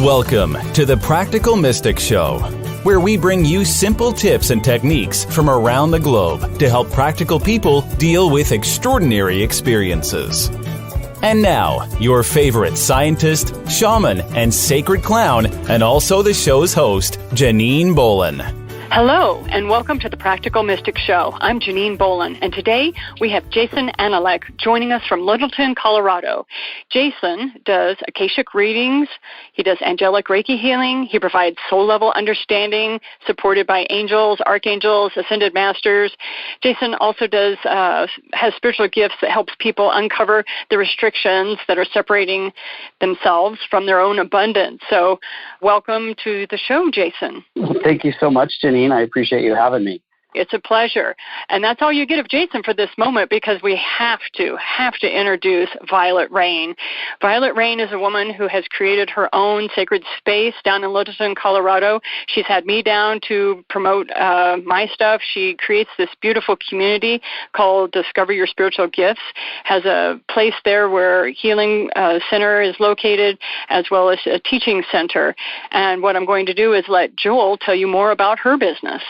Welcome to the Practical Mystic Show, where we bring you simple tips and techniques from around the globe to help practical people deal with extraordinary experiences. And now, your favorite scientist, shaman, and sacred clown, and also the show's host, Janine Bolon. Hello, and welcome to the Practical Mystic Show. I'm Janine Bolon, and today we have Jason Antalek joining us from Littleton, Colorado. Jason does Akashic readings, he does Angelic Reiki Healing, he provides soul-level understanding supported by angels, archangels, ascended masters. Jason also has spiritual gifts that helps people uncover the restrictions that are separating themselves from their own abundance. So welcome to the show, Jason. Thank you so much, Janine. I appreciate you having me. It's a pleasure. And that's all you get of Jason for this moment, because we have to introduce Violet Rain. Violet Rain is a woman who has created her own sacred space down in Littleton, Colorado. She's had me down to promote my stuff. She creates this beautiful community called Discover Your Spiritual Gifts, has a place there where Healing Center is located, as well as a teaching center. And what I'm going to do is let Joel tell you more about her business.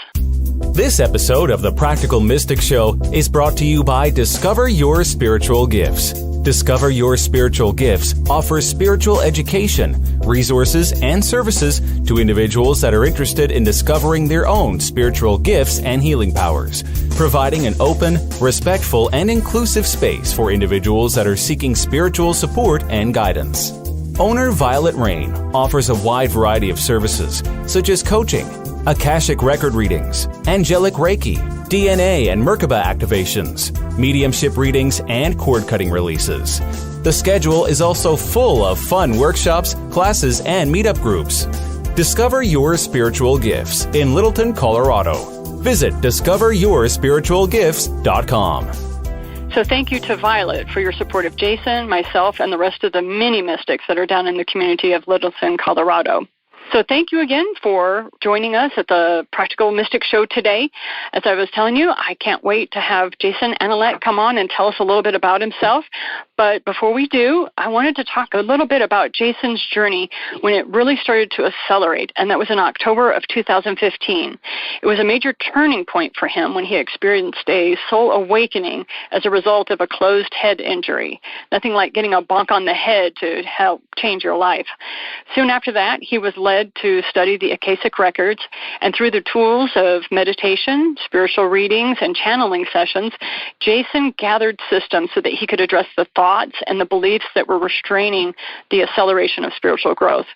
This episode of the Practical Mystic Show is brought to you by Discover Your Spiritual Gifts. Discover Your Spiritual Gifts offers spiritual education, resources, and services to individuals that are interested in discovering their own spiritual gifts and healing powers, providing an open, respectful, and inclusive space for individuals that are seeking spiritual support and guidance. Owner Violet Rain offers a wide variety of services, such as coaching, Akashic Record readings, Angelic Reiki, DNA and Merkaba activations, mediumship readings, and cord-cutting releases. The schedule is also full of fun workshops, classes, and meetup groups. Discover your spiritual gifts in Littleton, Colorado. Visit discoveryourspiritualgifts.com. So thank you to Violet for your support of Jason, myself, and the rest of the many mystics that are down in the community of Littleton, Colorado. So thank you again for joining us at the Practical Mystic Show today. As I was telling you, I can't wait to have Jason Antalek come on and tell us a little bit about himself. But before we do, I wanted to talk a little bit about Jason's journey when it really started to accelerate, and that was in October of 2015. It was a major turning point for him when he experienced a soul awakening as a result of a closed head injury. Nothing like getting a bonk on the head to help change your life. Soon after that, he was led to study the Akashic Records, and through the tools of meditation, spiritual readings, and channeling sessions, Jason gathered systems so that he could address the thoughts and the beliefs that were restraining the acceleration of spiritual growth.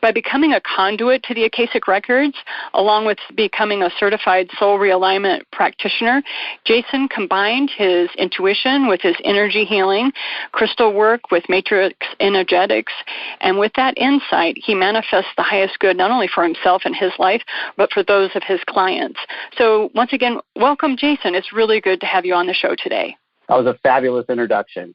By becoming a conduit to the Akashic Records, along with becoming a certified soul realignment practitioner, Jason combined his intuition with his energy healing, crystal work with matrix energetics, and with that insight, he manifests the highest good not only for himself and his life, but for those of his clients. So once again, welcome, Jason. It's really good to have you on the show today. That was a fabulous introduction.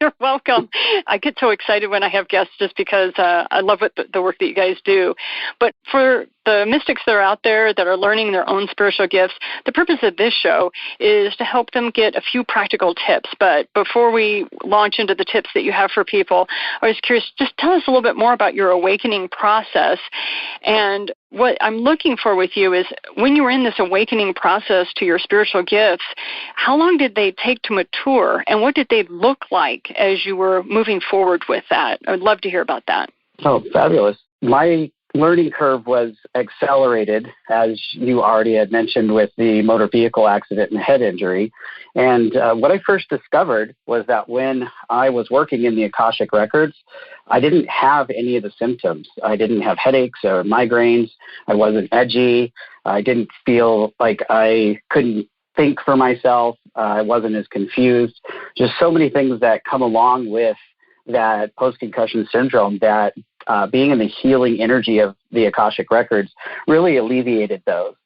You're welcome. I get so excited when I have guests just because I love the work that you guys do. But for the mystics that are out there that are learning their own spiritual gifts, the purpose of this show is to help them get a few practical tips. But before we launch into the tips that you have for people, I was curious, just tell us a little bit more about your awakening process. And what I'm looking for with you is, when you were in this awakening process to your spiritual gifts, how long did they take to mature, and what did they look like as you were moving forward with that? I would love to hear about that. Oh, fabulous. My learning curve was accelerated, as you already had mentioned, with the motor vehicle accident and head injury. And what I first discovered was that when I was working in the Akashic Records, I didn't have any of the symptoms. I didn't have headaches or migraines. I wasn't edgy. I didn't feel like I couldn't think for myself. I wasn't as confused. Just so many things that come along with that post-concussion syndrome, that being in the healing energy of the Akashic Records really alleviated those.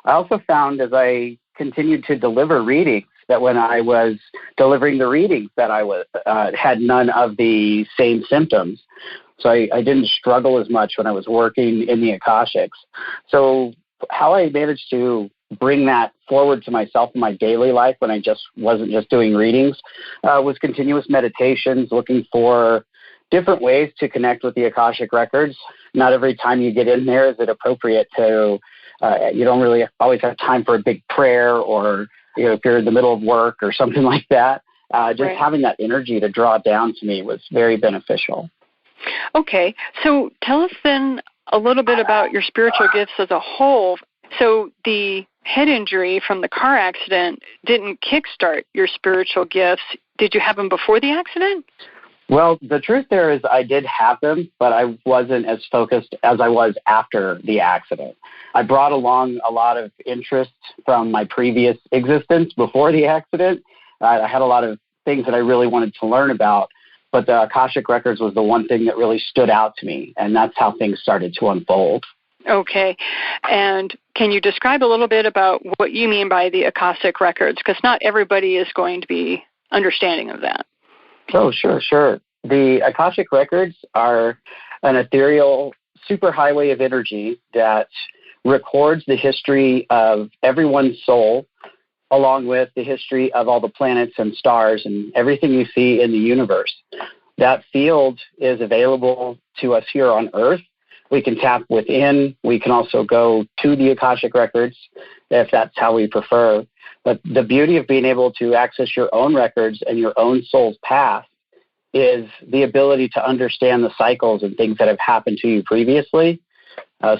I also found, as I continued to deliver readings, that when I was delivering the readings, that I had none of the same symptoms. So I didn't struggle as much when I was working in the Akashics. So how I managed to bring that forward to myself in my daily life when I just wasn't just doing readings was continuous meditations, looking for different ways to connect with the Akashic Records. Not every time you get in there is it appropriate to, you don't really always have time for a big prayer, or if you're in the middle of work or something like that. Just having that energy to draw down to me was very beneficial. Okay, so tell us then a little bit about your spiritual gifts as a whole. So the head injury from the car accident didn't kickstart your spiritual gifts. Did you have them before the accident? Well, the truth there is I did have them, but I wasn't as focused as I was after the accident. I brought along a lot of interest from my previous existence before the accident. I had a lot of things that I really wanted to learn about, but the Akashic Records was the one thing that really stood out to me, and that's how things started to unfold. Okay. And can you describe a little bit about what you mean by the Akashic Records? Because not everybody is going to be understanding of that. Oh, sure. The Akashic Records are an ethereal superhighway of energy that records the history of everyone's soul, along with the history of all the planets and stars and everything you see in the universe. That field is available to us here on Earth. We can tap within. We can also go to the Akashic Records if that's how we prefer. But the beauty of being able to access your own records and your own soul's path is the ability to understand the cycles and things that have happened to you previously.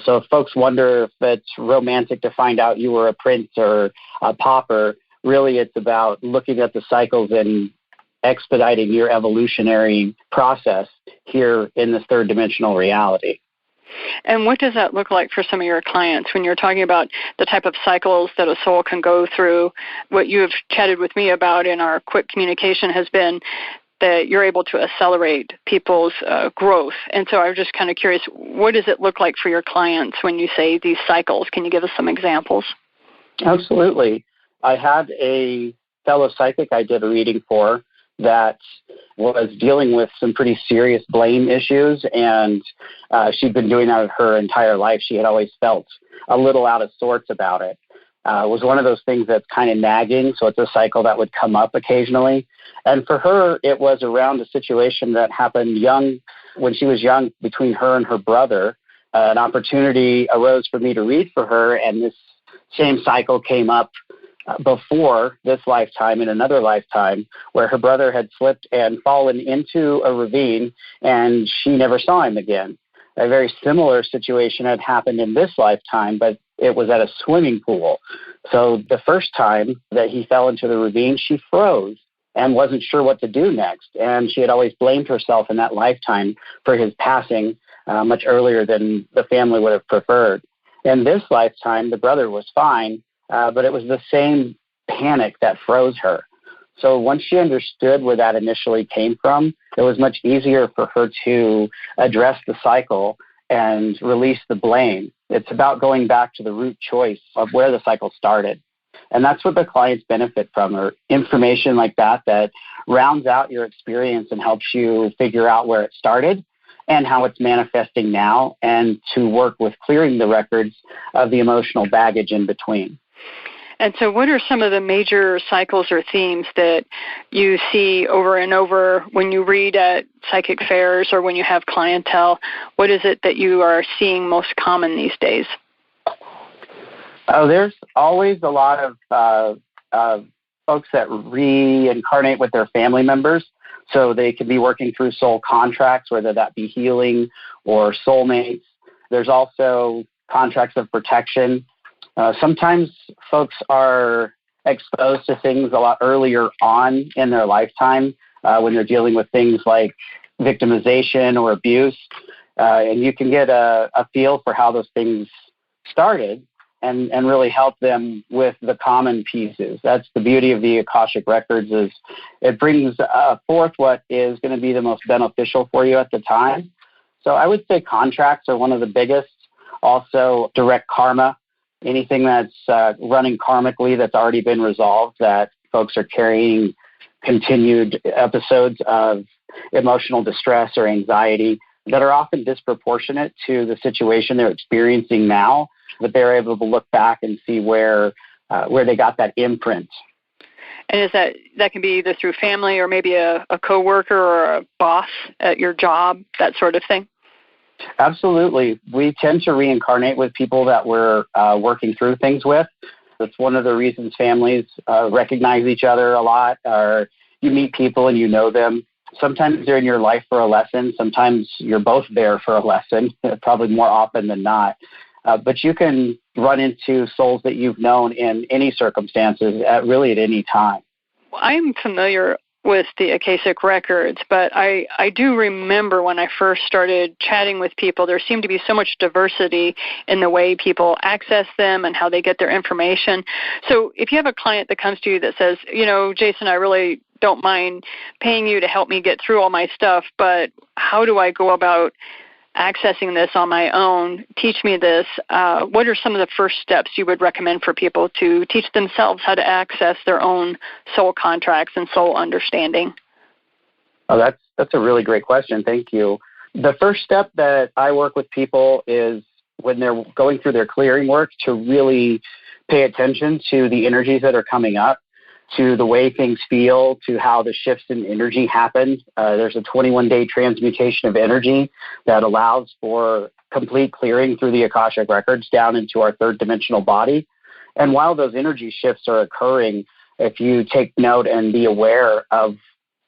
So if folks wonder if it's romantic to find out you were a prince or a pauper, really it's about looking at the cycles and expediting your evolutionary process here in this third dimensional reality. And what does that look like for some of your clients when you're talking about the type of cycles that a soul can go through? What you have chatted with me about in our quick communication has been that you're able to accelerate people's growth. And so I was just kind of curious, what does it look like for your clients when you say these cycles? Can you give us some examples? Absolutely. I had a fellow psychic I did a reading for that was dealing with some pretty serious blame issues, and she'd been doing that her entire life. She had always felt a little out of sorts about it. It was one of those things that's kind of nagging, so it's a cycle that would come up occasionally. And for her, it was around a situation that happened when she was young, between her and her brother. An opportunity arose for me to read for her, and this same cycle came up before this lifetime in another lifetime, where her brother had slipped and fallen into a ravine, and she never saw him again. A very similar situation had happened in this lifetime, but it was at a swimming pool. So the first time that he fell into the ravine, she froze and wasn't sure what to do next. And she had always blamed herself in that lifetime for his passing much earlier than the family would have preferred. In this lifetime, the brother was fine, but it was the same panic that froze her. So once she understood where that initially came from, it was much easier for her to address the cycle and release the blame. It's about going back to the root choice of where the cycle started. And that's what the clients benefit from, or information like that rounds out your experience and helps you figure out where it started and how it's manifesting now, and to work with clearing the records of the emotional baggage in between. And so what are some of the major cycles or themes that you see over and over when you read at psychic fairs or when you have clientele? What is it that you are seeing most common these days? There's always a lot of folks that reincarnate with their family members. So they could be working through soul contracts, whether that be healing or soulmates. There's also contracts of protection. Sometimes folks are exposed to things a lot earlier on in their lifetime when they're dealing with things like victimization or abuse. And you can get a feel for how those things started and really help them with the common pieces. That's the beauty of the Akashic Records, is it brings forth what is going to be the most beneficial for you at the time. So I would say contracts are one of the biggest. Also, direct karma. Anything that's running karmically that's already been resolved, that folks are carrying continued episodes of emotional distress or anxiety that are often disproportionate to the situation they're experiencing now, but they're able to look back and see where they got that imprint. And is that can be either through family or maybe a coworker or a boss at your job, that sort of thing? Absolutely. We tend to reincarnate with people that we're working through things with. That's one of the reasons families recognize each other a lot, or you meet people and you know them. Sometimes they're in your life for a lesson. Sometimes you're both there for a lesson, probably more often than not. But you can run into souls that you've known in any circumstances, really at any time. I'm familiar with the Akashic Records, but I do remember when I first started chatting with people, there seemed to be so much diversity in the way people access them and how they get their information. So if you have a client that comes to you that says, Jason, I really don't mind paying you to help me get through all my stuff, but how do I go about accessing this on my own? Teach me this. What are some of the first steps you would recommend for people to teach themselves how to access their own soul contracts and soul understanding? Oh, that's a really great question. Thank you. The first step that I work with people is when they're going through their clearing work to really pay attention to the energies that are coming up, to the way things feel, to how the shifts in energy happen. There's a 21-day transmutation of energy that allows for complete clearing through the Akashic Records down into our third dimensional body. And while those energy shifts are occurring, if you take note and be aware of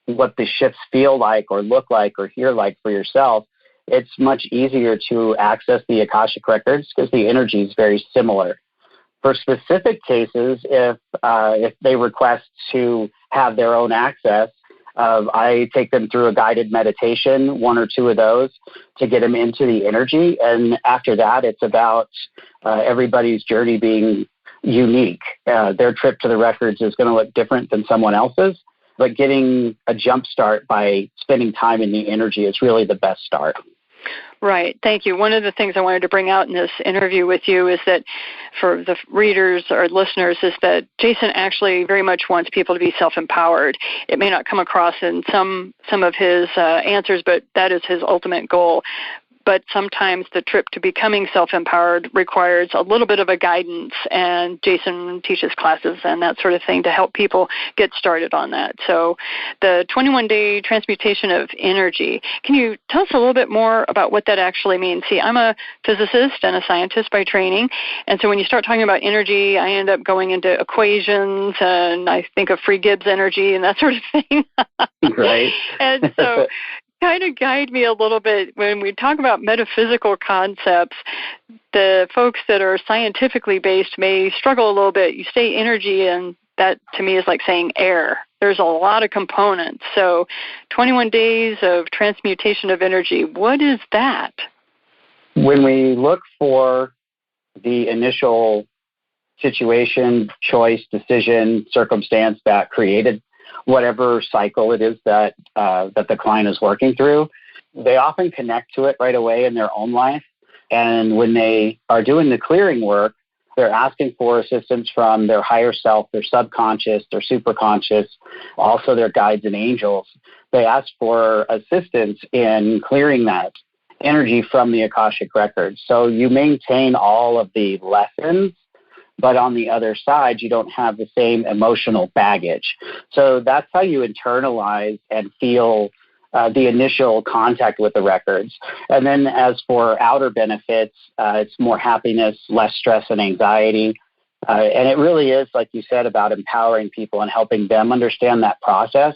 what the shifts feel like or look like or hear like for yourself, it's much easier to access the Akashic Records because the energy is very similar. For specific cases, if they request to have their own access, I take them through a guided meditation, one or two of those, to get them into the energy. And after that, it's about everybody's journey being unique. Their trip to the records is going to look different than someone else's, but getting a jump start by spending time in the energy is really the best start. Right. Thank you. One of the things I wanted to bring out in this interview with you is that for the readers or listeners is that Jason actually very much wants people to be self-empowered. It may not come across in some of his answers, but that is his ultimate goal. But sometimes the trip to becoming self-empowered requires a little bit of a guidance, and Jason teaches classes and that sort of thing to help people get started on that. So the 21-day transmutation of energy, can you tell us a little bit more about what that actually means? See, I'm a physicist and a scientist by training, and so when you start talking about energy, I end up going into equations, and I think of free Gibbs energy and that sort of thing. Right. And so kind of guide me a little bit when we talk about metaphysical concepts. The folks that are scientifically based may struggle a little bit. You say energy, and that to me is like saying air. There's a lot of components. So 21 days of transmutation of energy, what is that? When we look for the initial situation, choice, decision, circumstance that created whatever cycle it is that the client is working through, they often connect to it right away in their own life. And when they are doing the clearing work, they're asking for assistance from their higher self, their subconscious, their superconscious, also their guides and angels. They ask for assistance in clearing that energy from the Akashic Records. So you maintain all of the lessons, but on the other side, you don't have the same emotional baggage. So that's how you internalize and feel the initial contact with the records. And then as for outer benefits, it's more happiness, less stress and anxiety. And it really is, like you said, about empowering people and helping them understand that process.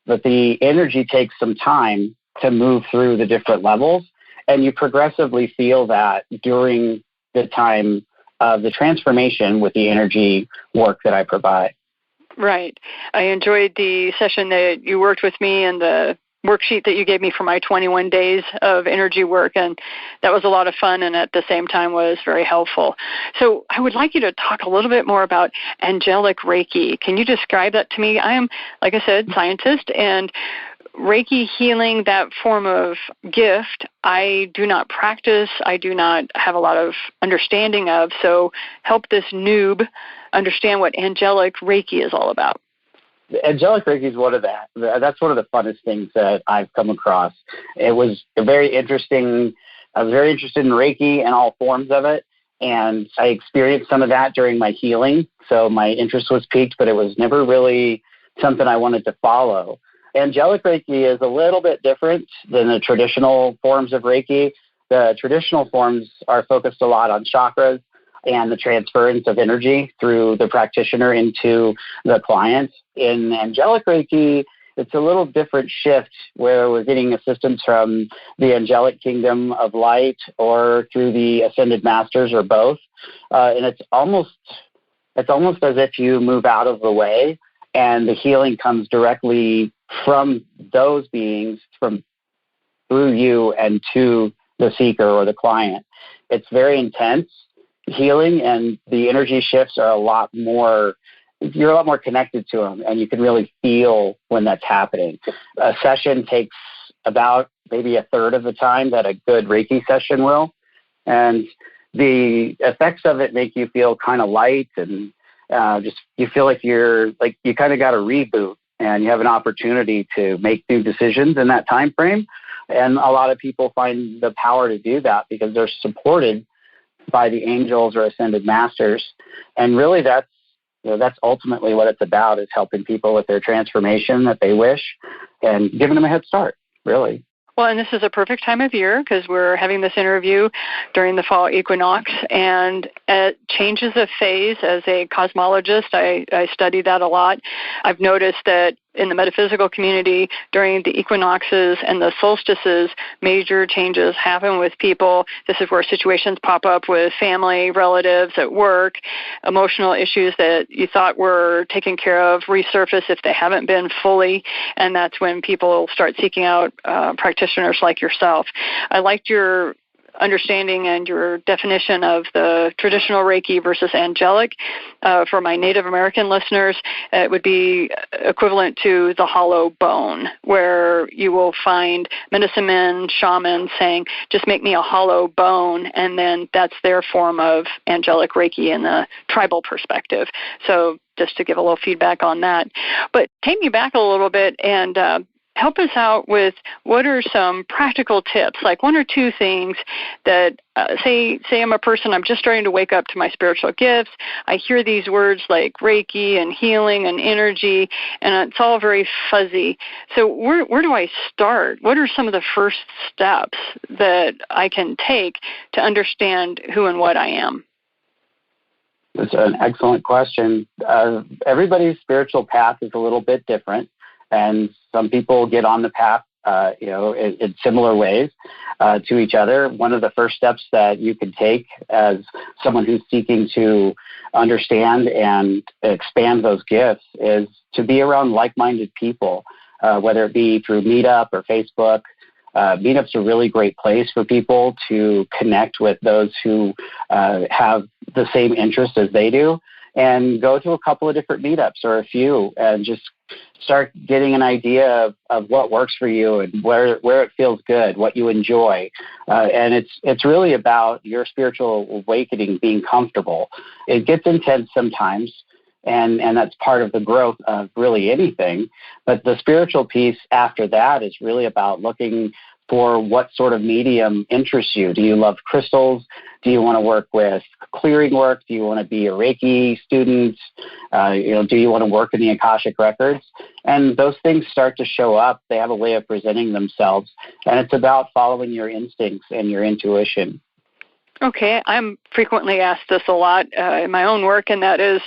But the energy takes some time to move through the different levels. And you progressively feel that during the time of the transformation with the energy work that I provide. Right. I enjoyed the session that you worked with me and the worksheet that you gave me for my 21 days of energy work, and that was a lot of fun and at the same time was very helpful. So I would like you to talk a little bit more about Angelic Reiki. Can you describe that to me? I am, like I said, scientist, and Reiki healing, that form of gift, I do not practice. I do not have a lot of understanding of. So help this noob understand what Angelic Reiki is all about. Angelic Reiki is one of that's one of the funnest things that I've come across. It was very interesting. I was very interested in Reiki and all forms of it. And I experienced some of that during my healing. So my interest was piqued, but it was never really something I wanted to follow. Angelic Reiki is a little bit different than the traditional forms of Reiki. The traditional forms are focused a lot on chakras and the transference of energy through the practitioner into the client. In Angelic Reiki, it's a little different shift where we're getting assistance from the angelic kingdom of light or through the ascended masters or both. And it's almost as if you move out of the way and the healing comes directly from those beings, from through you and to the seeker or the client. It's very intense healing, and the energy shifts are you're a lot more connected to them, and you can really feel when that's happening. A session takes about maybe a third of the time that a good Reiki session will, and the effects of it make you feel kind of light, and you feel like you kind of got a reboot, and you have an opportunity to make new decisions in that time frame. And a lot of people find the power to do that because they're supported by the angels or ascended masters, and really that's ultimately what it's about, is helping people with their transformation that they wish and giving them a head start, really. Well, and this is a perfect time of year because we're having this interview during the fall equinox, and it changes of phase. As a cosmologist, I study that a lot. I've noticed that in the metaphysical community, during the equinoxes and the solstices, major changes happen with people. This is where situations pop up with family, relatives, at work. Emotional issues that you thought were taken care of resurface if they haven't been fully, and that's when people start seeking out practitioners like yourself. I liked your understanding and your definition of the traditional Reiki versus angelic. For my Native American listeners, it would be equivalent to the hollow bone, where you will find medicine men, shamans saying, just make me a hollow bone, and then that's their form of angelic Reiki in the tribal perspective. So just to give a little feedback on that. But take me back a little bit and help us out with what are some practical tips, like one or two things that, say I'm a person, I'm just starting to wake up to my spiritual gifts. I hear these words like Reiki and healing and energy, and it's all very fuzzy. So where do I start? What are some of the first steps that I can take to understand who and what I am? That's an excellent question. Everybody's spiritual path is a little bit different. And some people get on the path, in similar ways to each other. One of the first steps that you can take as someone who's seeking to understand and expand those gifts is to be around like-minded people, whether it be through Meetup or Facebook. Meetup's a really great place for people to connect with those who have the same interests as they do, and go to a couple of different meetups or a few and just start getting an idea of what works for you and where it feels good, what you enjoy. And it's really about your spiritual awakening being comfortable. It gets intense sometimes, and that's part of the growth of really anything. But the spiritual piece after that is really about looking for what sort of medium interests you. Do you love crystals? Do you want to work with clearing work? Do you want to be a Reiki student? Do you want to work in the Akashic Records? And those things start to show up. They have a way of presenting themselves. And it's about following your instincts and your intuition. Okay, I'm frequently asked this a lot in my own work, and that is,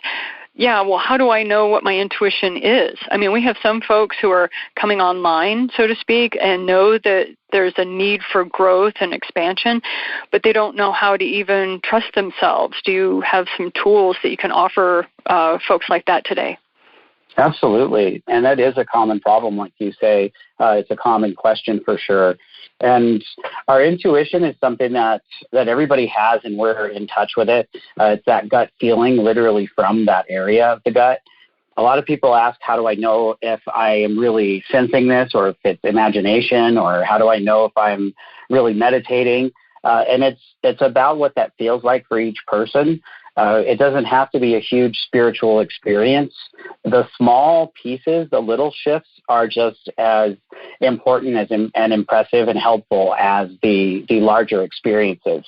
how do I know what my intuition is? I mean, we have some folks who are coming online, so to speak, and know that there's a need for growth and expansion, but they don't know how to even trust themselves. Do you have some tools that you can offer folks like that today? Absolutely. And that is a common problem, like you say. It's a common question for sure. And our intuition is something that everybody has, and we're in touch with it. It's that gut feeling, literally from that area of the gut. A lot of people ask, how do I know if I am really sensing this, or if it's imagination, or how do I know if I'm really meditating? And it's about what that feels like for each person. It doesn't have to be a huge spiritual experience. The small pieces, the little shifts, are just as important and impressive and helpful as the larger experiences.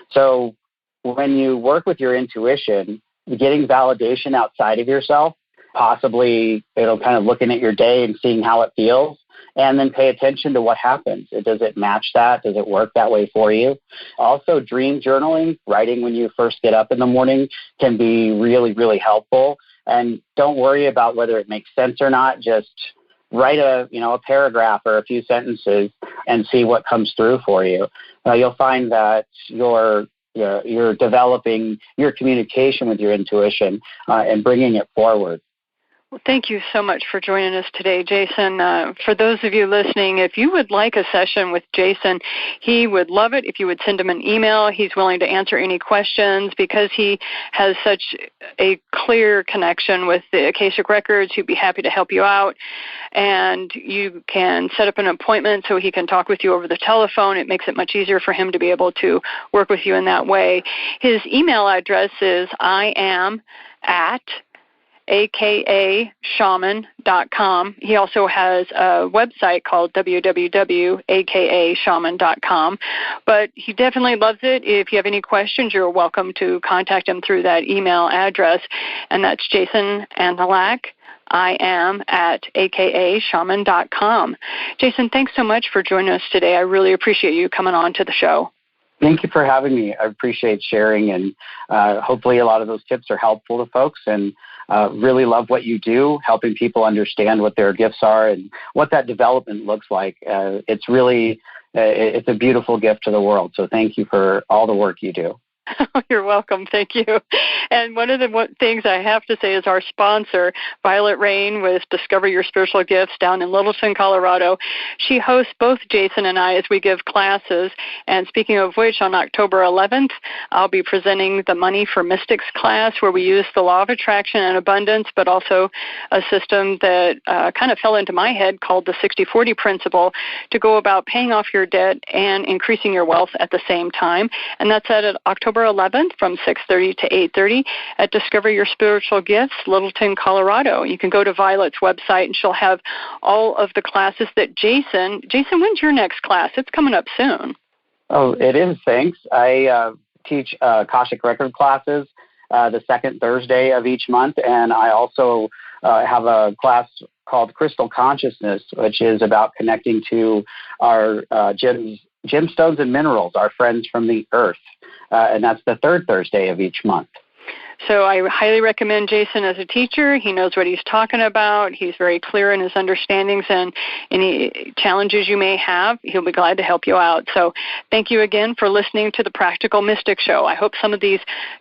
So when you work with your intuition, getting validation outside of yourself, possibly kind of looking at your day and seeing how it feels, and then pay attention to what happens. Does it match that? Does it work that way for you? Also, dream journaling, writing when you first get up in the morning, can be really, really helpful. And don't worry about whether it makes sense or not. Just write a paragraph or a few sentences and see what comes through for you. You'll find that you're developing your communication with your intuition and bringing it forward. Well, thank you so much for joining us today, Jason. For those of you listening, if you would like a session with Jason, he would love it if you would send him an email. He's willing to answer any questions because he has such a clear connection with the Akashic Records. He'd be happy to help you out. And you can set up an appointment so he can talk with you over the telephone. It makes it much easier for him to be able to work with you in that way. His email address is akashaman.com. He also has a website called www.akashaman.com. But he definitely loves it. If you have any questions, you're welcome to contact him through that email address. And that's Jason Antalek. I am at akashaman.com. Jason, thanks so much for joining us today. I really appreciate you coming on to the show. Thank you for having me. I appreciate sharing, and hopefully a lot of those tips are helpful to folks, and really love what you do, helping people understand what their gifts are and what that development looks like. It's really, it's a beautiful gift to the world. So thank you for all the work you do. You're welcome. Thank you. And one of the things I have to say is our sponsor, Violet Rain with Discover Your Spiritual Gifts down in Littleton, Colorado. She hosts both Jason and I as we give classes. And speaking of which, on October 11th, I'll be presenting the Money for Mystics class, where we use the law of attraction and abundance, but also a system that kind of fell into my head called the 60-40 principle to go about paying off your debt and increasing your wealth at the same time. And that's at October 11th from 6:30 to 8:30 at Discover Your Spiritual Gifts, Littleton, Colorado. You can go to Violet's website, and she'll have all of the classes that Jason, when's your next class? It's coming up soon. Oh, it is. Thanks. I teach Akashic Record classes the second Thursday of each month, and I also have a class called Crystal Consciousness, which is about connecting to our gemstones and minerals, our friends from the earth. And that's the third Thursday of each month. So I highly recommend Jason as a teacher. He knows what he's talking about. He's very clear in his understandings, and any challenges you may have, he'll be glad to help you out. So thank you again for listening to the Practical Mystic Show. I hope some of these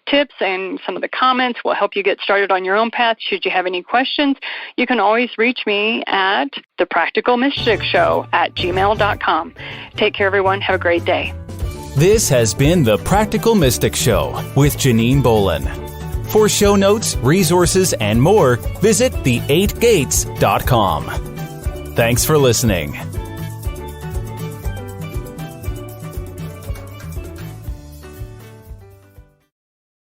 tips and some of the comments will help you get started on your own path. Should you have any questions, you can always reach me at thepracticalmysticshow@gmail.com. Take care, everyone. Have a great day. This has been The Practical Mystic Show with Janine Bolon. For show notes, resources, and more, visit the8gates.com. Thanks for listening.